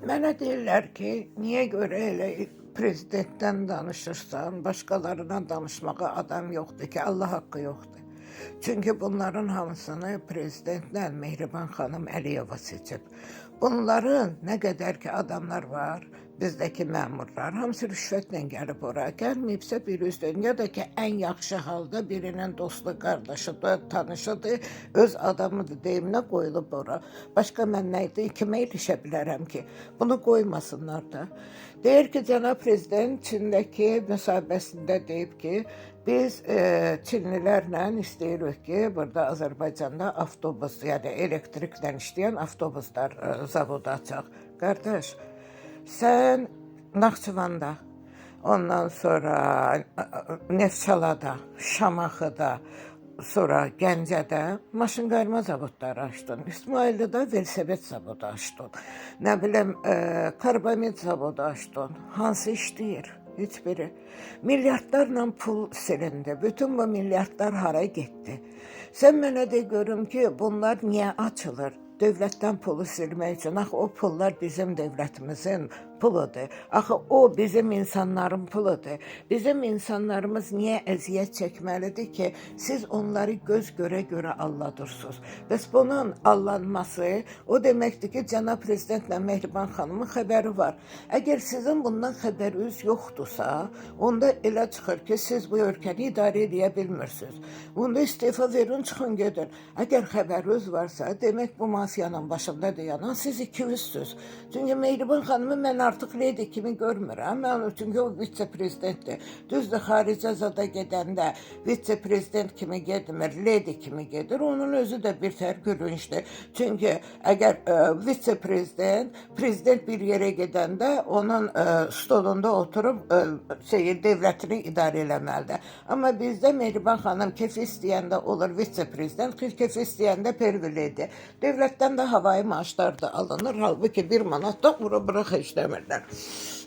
Mənə deyirlər ki, niyə görə elə prezidentdən danışırsan, başqalarına danışmağa adam yoxdur ki, Allah haqqı yoxdur. Çünki bunların hamısını prezidentlə Mehriban xanım Əliyeva seçib. Bunların nə qədər ki adamlar var, bizdəki məmurlar, hamısı rüşvətlə gəlib ora. Gəlməyibsə bir üstün, ya da ki ən yaxşı halda birinin dostu, qardaşıdır, tanışıdır, öz adamıdır deyiminə qoyulub ora. Başqa mən nə idi, kimə ilişə bilərəm ki, bunu qoymasınlar da. Deyir ki, cənab prezident Çindəki müsahibəsində deyib ki, biz Çinlilərlə istəyirik ki, burada Azərbaycanda avtobus, yəni elektriklə işləyən avtobuslar zavodu açaq. Qardaş, sən Naxçıvanda, ondan sonra Neftçalada, Şamaxıda, sonra Gəncədə maşın qayırma zavodları açdın. İsmaillidə velosiped zavodu açdın. Nə bilim, karbamid zavodu açdın. Hansı işləyir? Heç biri. Milyardlarla pul silindi. Bütün bu milyardlar hara getdi? Sən mənə de görüm ki, bunlar niyə açılır? Dövlətdən pulu silmək üçün. Axı o pullar bizim dövlətimizin puludur. Axı o bizim insanların puludur. Bizim insanlarımız niyə əziyyət çəkməlidir ki, siz onları göz görə-görə alladırsınız. Bəs bunun allanması o deməkdir ki, cənab prezidentlə Mehriban xanımın xəbəri var. Əgər sizin bundan xəbəriniz yoxdursa, onda elə çıxır ki, siz bu ölkəni idarə edə bilmirsiniz. Onda istefa verin, çıxın gedin. Əgər xəbəriniz varsa, demək bu masiyanın başında dayanan siz ikizsiniz. Çünki Mehriban xanımı mən artıq ledi kimi görmürəm. Çünki o vitse-prezidentdir. Düzdür, xaricə zada gedəndə vitse-prezident kimi getmir, ledi kimi gedir. Onun özü də bir tər gülüncdür. Çünki əgər vitse-prezident, prezident bir yerə gedəndə onun stolunda oturub devlətini idarə eləməlidir. Amma bizdə Mehriban xanım keyfi istəyəndə olur vitse-prezident, keyfi istəyəndə perviledi. Devlətdən də havayı maaşlar da alınır. Halbuki 1 manat da bura-bura xərcləmirlər.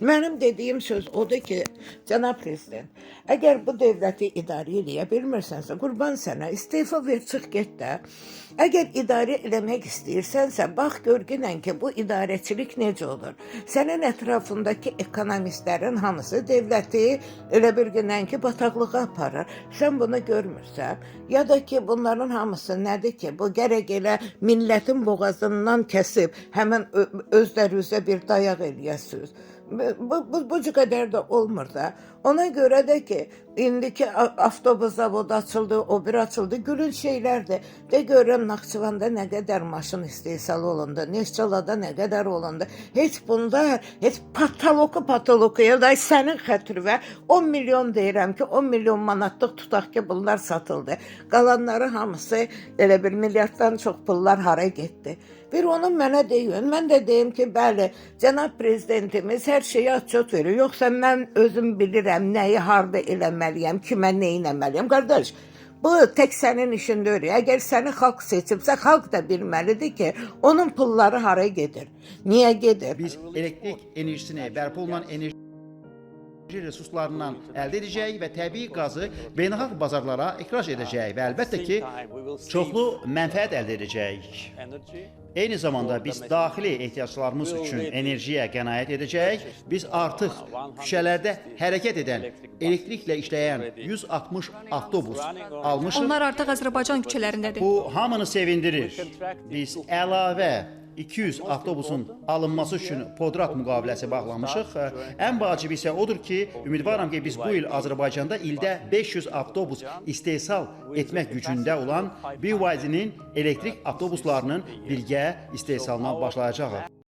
Mənim dediyim söz odur ki, cənab prezident, əgər bu dövləti idarə eləyə bilmirsənsə, qurban sənə, istefa ver, çıx get də. Əgər idarə eləmək istəyirsənsə, bax görgünən ki, bu idarəçilik necə olur. Sənin ətrafındakı ekonomistlərin hamısı dövləti elə bir günən ki, bataqlığa aparır. Sən bunu görmürsən. Ya da ki, bunların hamısı nədir ki, bu gərək elə millətin boğazından kəsib, həmən özlərinizə bir dayaq eləyəsiniz. Bu qədər də olmur da. Ona görə də ki, indiki avtobus zavodu açıldı, o bir açıldı, gülün şeylərdir. De görürəm Naxçıvanda nə qədər maşın istehsal olundu, Neftçalada nə qədər olundu. Heç bunda, heç patoloku ya da sənin xətrivə 10 milyon deyirəm ki, 10 milyon manatlıq tutaq ki, bunlar satıldı. Qalanları hamısı elə bir milyarddan çox pullar hara getdi. Bir onu mənə deyin, mən də deyim ki, bəli, cənab prezidentimiz hər şeyi açıq verir. Yoxsa mən özüm bilirəm nəyi harda eləməliyəm, kimə nə eləməliyəm. Qardaş, bu tək sənin işin deyil. Əgər səni xalq seçibsə, xalq da bilməlidir ki, onun pulları hara gedir, niyə gedir? Biz elektrik enerjisini bərpa olunan enerji resurslarından əldə edəcəyik və təbii qazı beynəlxalq bazarlara ixrac edəcəyik və əlbəttə ki, çoxlu mənfəət əldə edəcəyik. Eyni zamanda biz daxili ehtiyaclarımız üçün enerjiyə qənaət edəcəyik. Biz artıq küçələrdə hərəkət edən, elektriklə işləyən 160 avtobus almışıq. Onlar artıq Azərbaycan küçələrindədir. Bu hamını sevindirir. Biz əlavə 200 avtobusun alınması üçün podrat müqaviləsi bağlamışıq. Ən vacibi isə odur ki, ümidvaram ki, biz bu il Azərbaycanda ildə 500 avtobus istehsal etmək gücündə olan BYD-nin elektrik avtobuslarının birgə istehsalına başlayacağıq.